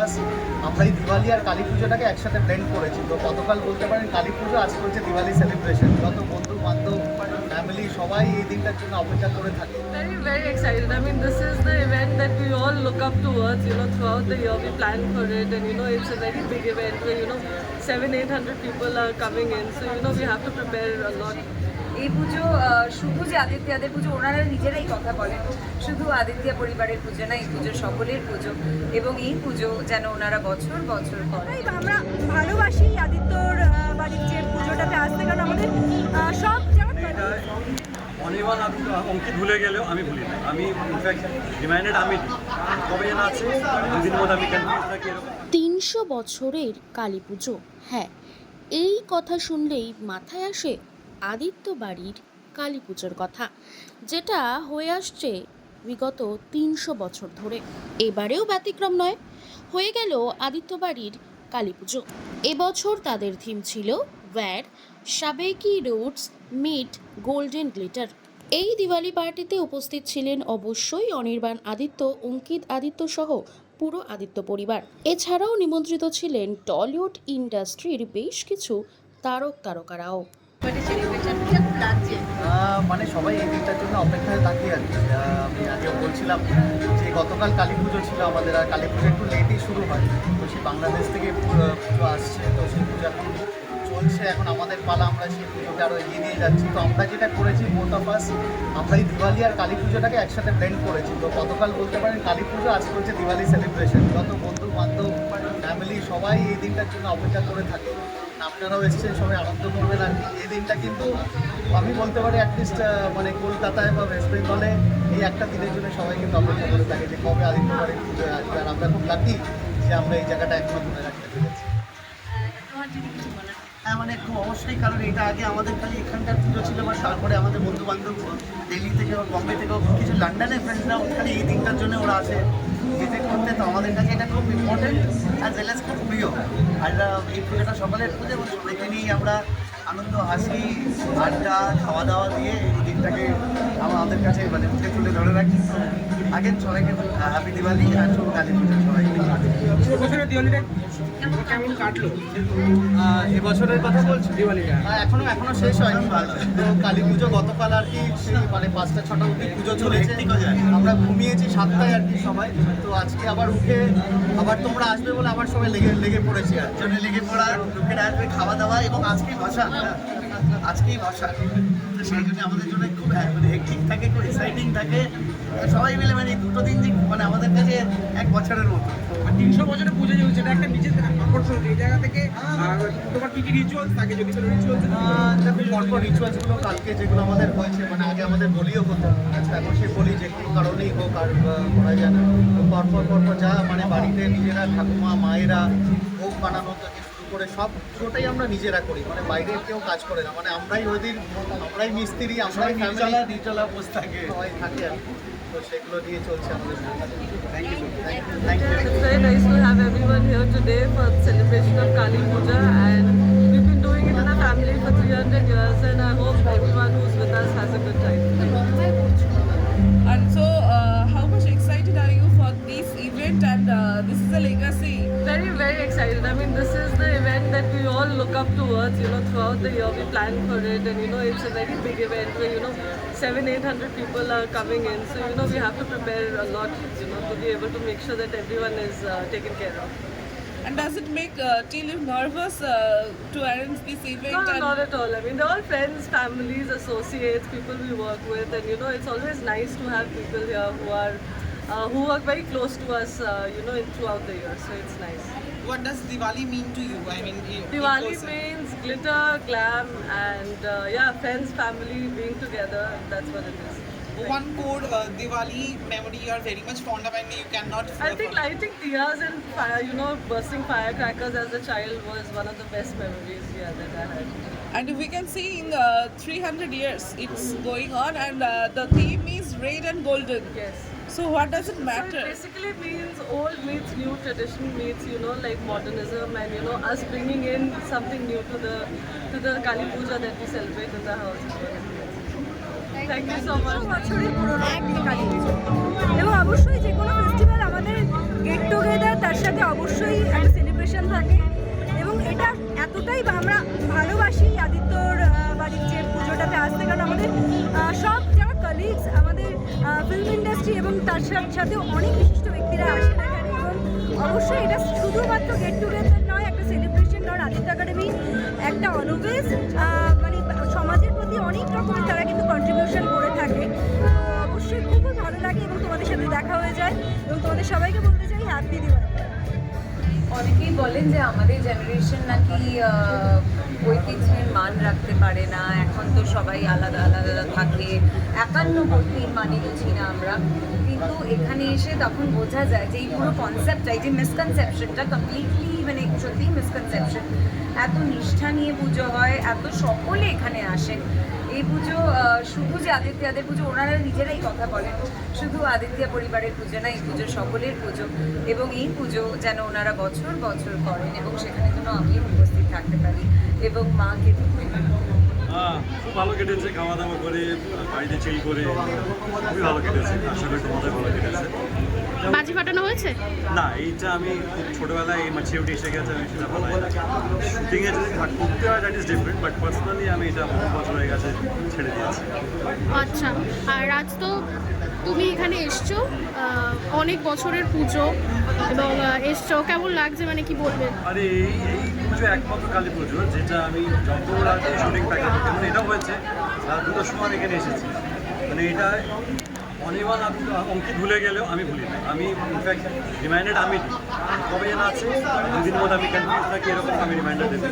Pass আমরা এই দিওয়ালি আর কালী পুজোটাকে একসাথে ব্লেন্ড করেছি। তো গতকাল বলতে পারেন কালী পুজো, আজকে হচ্ছে দিওয়ালি সেলিব্রেশন। যত বন্ধু বান্ধব ফ্যামিলি সবাই এই দিনটার জন্য অপেক্ষা করে থাকে। Very, very excited. I mean, this is the event that we all look up towards, throughout the year we plan for it, and it's a very big event where, 700-800 people are coming in, so, we have to prepare a lot. এই পুজো শুধু যে আদিত্যাদের পুজো, ওনারা নিজেরাই কথা বলেন, শুধু আদিত্য পরিবারের পুজো না, এই পুজো সকলের পুজো, এবং এই পুজো যেন ওনারা বছর বছর করেন। আমরা ভালোবাসি আদিত্যর বাড়ির যে পুজোটাতে আসতে, কারণ আমাদের সব যেমন অনির্বাণ অঙ্কিত ভুলে গেলেও আমি ভুলি না। আমি ইনফ্যাক্ট রিমাইন্ডেড আমি কবে যেন আছে দুদিনের মধ্যে আমি কনফিউজ থাকি এরকম। 300 বছরের কালী পুজো, হ্যাঁ, এই কথা শুনলেই মাথায় আসে আদিত্য বাড়ির কালী পুজোর কথা, যেটা হয়ে আসছে বিগত 300 বছর ধরে। এবারেও ব্যতিক্রম নয়, হয়ে গেল আদিত্য বাড়ির কালী পুজো। এবছর তাদের থিম ছিল ওয়্যার সাবেকি রুটস মিট গোল্ডেন গ্লিটার। এই দিওয়ালি পার্টিতে উপস্থিত ছিলেন অবশ্যই অনির্বাণ আদিত্য, অঙ্কিত আদিত্য সহ পুরো আদিত্য পরিবার। এছাড়াও নিমন্ত্রিত ছিলেন টলিউড ইন্ডাস্ট্রির বেশ কিছু তারকারাও। মানে সবাই এই দিনটার জন্য অপেক্ষায় তাকিয়ে আর কি। আমি আগেও বলছিলাম যে গতকাল কালী পুজো ছিল আমাদের, আর কালী পুজো একটু লেটই শুরু হয়। তো সেই বাংলাদেশ থেকে পুজো আসছে, তো সেই পুজো এখন চলছে, এখন আমাদের পালা, আমরা সেই পুজোকে আরও এগিয়ে নিয়ে যাচ্ছি। তো আমরা যেটা করেছি বোথ অফ আস, আমরা এই দিওয়ালি আর কালী পুজোটাকে একসাথে ব্লেন্ড করেছি। তো গতকাল বলতে পারেন কালী পুজো, আজকে হচ্ছে দিওয়ালি সেলিব্রেশন। যত বন্ধু বান্ধব ফ্যামিলি সবাই এই দিনটার জন্য অপেক্ষা করে থাকে। আপনারাও এসছেন, সবাই আনন্দ করবেন। আর এই দিনটা কিন্তু আমি বলতে পারি অ্যাটলিস্ট মানে কলকাতায় বা ওয়েস্ট বেঙ্গলে এই একটা দিনের জন্য সবাই কিন্তু অপেক্ষা করে থাকে যে কবে আদিত্য বাড়ির পুজো আসবে। আর আমরা খুব লাকি যে আমরা এই জায়গাটা এখনো ধরে রাখতে পেরেছি। হ্যাঁ, মানে খুব অবশ্যই, কারণ এটা আগে আমাদের খালি এখানকার পুজো ছিল, বা তারপরে আমাদের বন্ধু বান্ধব দিল্লি থেকে বা বম্বে থেকেও কিছু লন্ডনের ফ্রেন্ডরাও খালি এই দিনটার জন্য ওরা আসে ভিজিট করতে। তো আমাদের কাছে এটা খুব ইম্পর্টেন্ট আর জেলাস খুব প্রিয়। আর এই পুজোটা সকলের পুজো, এবং সবাইকে নিয়েই আমরা আনন্দ, হাসি, আড্ডা, খাওয়া দাওয়া দিয়ে এই দিনটাকে আমাদের কাছে মানে মুখে তুলে ধরে রাখি। আগে সবাইকে হ্যাপি দিওয়ালি আর শুভ কালী পুজো সবাইকে। এবছরের দিওয়ালিটা কেমন কাটলো? এবছরের কথা বলছি, দিওয়ালিটা এখনো শেষ হয়নি। তো কালী পুজো গতকাল আর কি মানে 5টা-6টা অবধি পুজো চলেছে। আমরা ঘুমিয়েছি 7টায় আর কি সবাই। তো আজকে আবার উঠে আবার তোমরা আসবে বলে আবার সবাই লেগে পড়েছি। আর জন্য লেগে পড়া, লোকেরা আসবে, খাওয়া দাওয়া, এবং আজকেই ভাষা, তো সেই জন্য আমাদের জন্য খুব মানে হেক্টিক থাকে, খুব এক্সাইটিং থাকে। সবাই মিলে মানে দুটো দিন যে মানে আমাদের কাছে এক বছরের মতো। 300 বছরের পুজো চলছে, এটা একটা বিশেষ আকর্ষণ। এই জায়গা থেকে তোমার কি রিচুয়ালস থাকে? যদি কোনো রিচুয়ালস পরপর রিচুয়ালসগুলো কালকে যেগুলো আমাদের হয়েছে, মানে আগে আমাদের বলিও হতো, আচ্ছা এখন সে বলি যে কোনো কারণেই হোক আর করা যায় না। তো পরপর যা মানে বাড়িতে নিজেরা ঠাকুমা মায়েরা ভোগ বানানো থেকে শুরু করে সব পুরোটাই আমরা নিজেরা করি, মানে বাইরের কেউ কাজ করে না। মানে আমরাই মিস্ত্রি, আমরাই নিচলা বসে থাকে, সবাই থাকে আর কি। তো সেগুলো দিয়ে চলছে আমাদের। Thank you. It's very nice to have everyone here today for the celebration of Kali Puja, and we've been doing it in our family for 300 years, and I hope everyone who's with us has a good time. And so, how much excited are you for this event? And this is a legacy. Very, very excited. I mean, this is the event that we all look up towards, throughout the year we plan for it, and it's a very big event where, 700-800 people are coming in, so we have to prepare a lot, to be able to make sure that everyone is taken care of. And does it make you nervous to arrange this event? No, not at all. I mean, they're all friends, families, associates, people we work with, and it's always nice to have people here who are very close to us, throughout the year. So it's nice. What does Diwali mean to you? I mean, Diwali means glitter, glam, and friends, family being together. That's what it is. one code Diwali memory you are very much fond of, and you cannot. I think lighting diyas and fire, bursting firecrackers as a child was one of the best memories that I had. And we can see in 300 years it's going on, and the theme is red and golden. Yes. So what does it So matter? it basically means old meets new, tradition meets, like modernism, and us bringing in something new to the Kali Puja that we celebrate in the house. Thank you so much. বছরের পুরোনো একটি কালী পুজো, এবং অবশ্যই যে কোনো festival আমাদের get together, তার সাথে অবশ্যই এবং তার সাথে অনেক বিশিষ্ট ব্যক্তিরা আসেন এখানে এবং অবশ্যই এটা শুধুমাত্র গেট টুগেদার নয়, একটা সেলিব্রেশন, কারণ আদিত্য একাডেমি একটা অলওয়েজ মানে সমাজের প্রতি অনেক রকমের তারা কিন্তু কন্ট্রিবিউশন করে থাকে। তো অবশ্যই খুবই ভালো লাগে এবং তোমাদের সাথে দেখা হয়ে যায় এবং তোমাদের সবাইকে বলতে চাই হ্যাপি দিওয়ালি। অনেকেই বলেন যে আমাদের জেনারেশন নাকি ঐতিহ্যের মান রাখতে পারে না, এখন তো সবাই আলাদা আলাদা থাকে, 51 মানে বুঝি না আমরা। কিন্তু এখানে এসে তখন বোঝা যায় যে এই পুরো কনসেপ্টটা, এই যে মিসকনসেপশনটা কমপ্লিটলি মানে সত্যিই মিসকনসেপশন। এত নিষ্ঠা নিয়ে পুজো হয়, এত সকলে এখানে আসেন। এই পুজো শুধু যে আদিত্যাদের পুজো, ওনারা নিজেরাই কথা বলেন, শুধু আদিত্য পরিবারের পুজো না, এই পুজো সকলের পুজো এবং এই পুজো যেন ওনারা বছর বছর করেন এবং সেখানে যেন আমিও উপস্থিত থাকতে পারি এবং মাকে খুব ভালো কেটেছে, খাওয়া দাওয়া করে বাড়িতে চিল করে খুবই ভালো কেটেছে। আশা করি তোমাদের ভালো কেটেছে। বাজি ফাটানো হয়েছে? না, এইটা আমি খুব ছোটোবেলায় এই ম্যাচিউরিটি এসে গেছে, আমি সেটা বলাই না। শুটিংয়ে যদি করতে হয় that is different, but personally আমি এটা বহু বছর হয়ে গেছে ছেড়ে দিয়েছি। আচ্ছা, আর আজ তো তুমি এখানে এসছো, অনেক বছরের পুজো এবং এসছো, কেমন লাগছে, মানে কি বলবে? আরে এই পুজো একমাত্র কালী পুজো যেটা আমি যত রাতে শুটিং প্যাকেজ যেমন এটাও হয়েছে, রাত 2টার সময় আমি এখানে এসেছি। মানে এটা অনির্বাণ অঙ্কিত ভুলে গেলেও আমি ভুলি না। আমি ইনফ্যাক্ট রিমাইন্ডার আমি দিই, কবে যেন আছে 2 দিনের মধ্যে আমি কনফিউজ থাকি, এরকম আমি রিমাইন্ডার দেবো।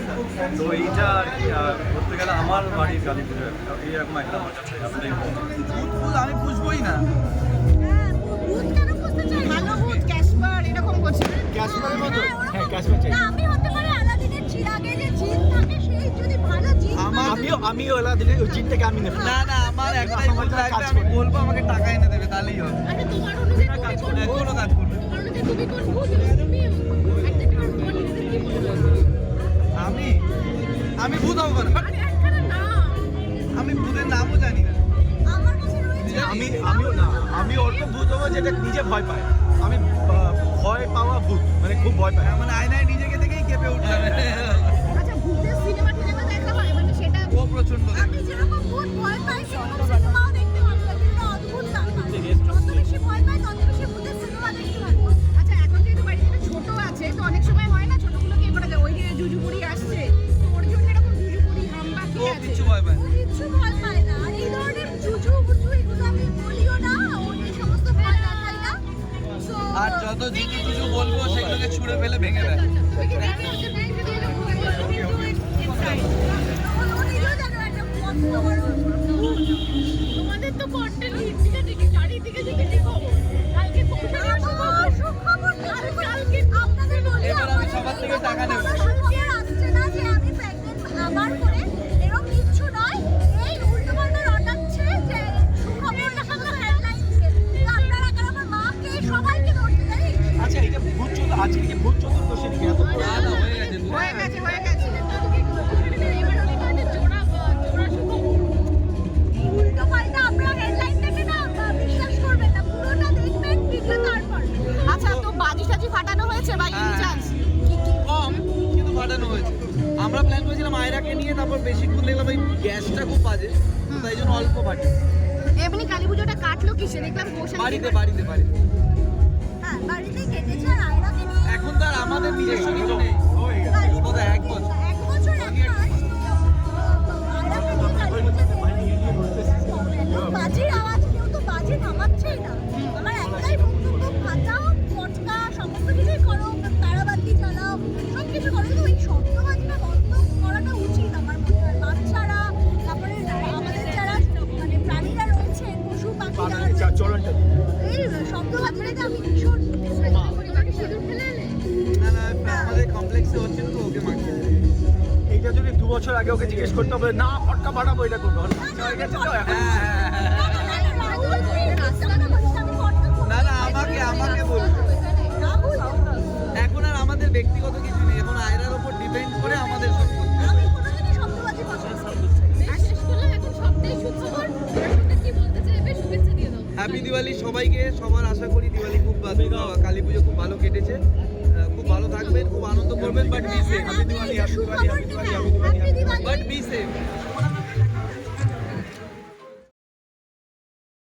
তো এইটা আর কি করতে গেলে আমার বাড়ির কালী পুজো এইরকম একটা আমার কাছে আমি বুঝবোই না। ভালো ভূত ক্যাশপার এরকম করছে। ক্যাশপারের মতো? হ্যাঁ, ক্যাশপার চাই। আমি হতে পারে আলাদিনের চিরাগে যে জিন থাকে, সেই যদি ভালো জিন আমিও আলাদিনের ওই জিনটাকে আমি নেব। না না, আমার একটাই ভূত লাগবে, আমি বলবো আমাকে টাকা এনে দেবে, তাহলেই হবে। আচ্ছা, তোমার অনুযায়ী কোনো কাজ করবে। তোমার অনুযায়ী তুমি কোন ভূত? তুমি একটা কারণ তোমার নিজেদের কি মনে হয়? আমি ভূত হবো না, আরে একখানা নাম আমি ভূতের নামও জানি না। আমার কাছে রয়েছে। আমি ওরকম ভূত হবো যেটা নিজে ভয় পায়। আমি ভয় পাওয়া ভূত, মানে খুব ভয় পায়। মানে আয়নায় নিজেকে দেখেই কেঁপে উঠলাম। আচ্ছা, ভূতের সিনেমা দেখা হয়, মানে সেটা ও প্রচন্ড আমি যেরকম ভূত ভয় পাই সেরকম সিনেমাও দেখতে ভালো লাগে। এটা অদ্ভুত ব্যাপার। যত বেশি ভয় পাই তত বেশি ভূতের সিনেমা দেখতে ভালো লাগে। আচ্ছা, এখন যেহেতু বাড়িতে ছোট আছে, তো অনেক সময় হয় না ছোটগুলোকে করা যায়, ওই যে জুজুবুড়ি আসছে, তো ওর জন্য এরকম জুজুবুড়ি হাম্বা কি ও আছে? কিছু ভয় পায় না। ও কিচ্ছু ভয় পায় না। আর এই ধরনের জুজু বুজু এগুলো আমি বলিও না, ও এই সমস্ত ভয় দেখাই না। So, আর যত জিজু টুজু বলবো সেগুলোকে ছুঁড়ে ফেলে ভেঙে দেয়। তুমি কি দেখো যে নেই যদি এরকম ভয় পায়, কিন্তু inside। ও নিজেও জানো একটা মস্ত বড় ভূত। তোমাদের তো কন্টেন্ট দিকে দিকে চারিদিকে দিকে দেখো। কালকে সুখবর কালকে আপনাদের বলি, এবার আমি সবার থেকে টাকা নেব। সুখবর আসছে না যে আমি প্রেগনেন্ট আবার করে, এরকম কিচ্ছু নয়। এই উল্টোপাল্টা রটাচ্ছে যে সুখবরটা শুধু হেডলাইনসে। তো আপনারা কারণ আমার মাকে সবাইকে ধরতে জানি। আচ্ছা, এটা ভূত চতুর্দশী, আজকে কি ভূত চতুর্দশী নাকি? এত বড়? না না, হয়ে গেছে। হয়ে গেছে। এবার আমি মানে জোড়া সুখবর। উল্টো পাল্টা আপনারা হেডলাইন দেখে না বিশ্বাস করবেন না, পুরোটা দেখবেন ভিডিও তারপর। আচ্ছা, তো বাজি টাজি ফাটানো হয়েছে বা ইন চান্স কম কিন্তু ফাটানো হয়েছে। আমরা প্ল্যান করেছিলাম আয়রাকে নিয়ে, তারপর বেশিক্ষণ দেখলাম এই গ্যাসটা খুব বাজে, তো তাই জন্য অল্প ফাটি। এমনি কালী পুজোটা কাটলো কিসে দেখলাম? বাড়িতে হ্যাঁ, বাড়িতেই কেটেছে। আর আয়রাকে নিয়ে এখন তো আর আমাদের নিজস্ব কিছু নেই। বোধহয় 1 বছর। এক বছর এক মাস আয়রাকে নিয়ে কালী পুজোতে বাজির আওয়াজ, কেউ তো বাজি থামাচ্ছেই না। আমার একটাই বক্তব্য, ফাটাও, পটকা, সমস্ত কিছুই করো, তারাবাতি চালাও, সব কিছু করো, কিন্তু এই শব্দবাজিটা বন্ধ করাটা উচিত আমার মনে হয়। বাচ্চারা, তারপরে আমাদের যারা মানে প্রাণীরা রয়েছে, পশু পাখিরা, এই শব্দবাজিটাতে আমি ভীষণ পরিবারকে সিঁদুর ফেলে এলে। না না, আমাদের কমপ্লেক্সে হচ্ছিল তো ওকে মাখিয়ে দেবে। এইটা যদি 2 বছর আগে ওকে জিজ্ঞেস করতে হবে, না ফটকা ফাটাবো, এটা করবো। বাচ্চা হয়ে গেছে তো এখন। না না, আমাকে বলবো। এখন আর আমাদের ব্যক্তিগত কিছু নেই, এখন আয়রার উপর ডিপেন্ড করে আমাদের সব করতে হবে। হ্যাপি দিওয়ালি সবাইকে। সবার আশা করি দিওয়ালি খুব কালী পুজো খুব ভালো কেটেছে। খুব ভালো থাকবেন, খুব আনন্দ করবেন, but be safe. But be safe.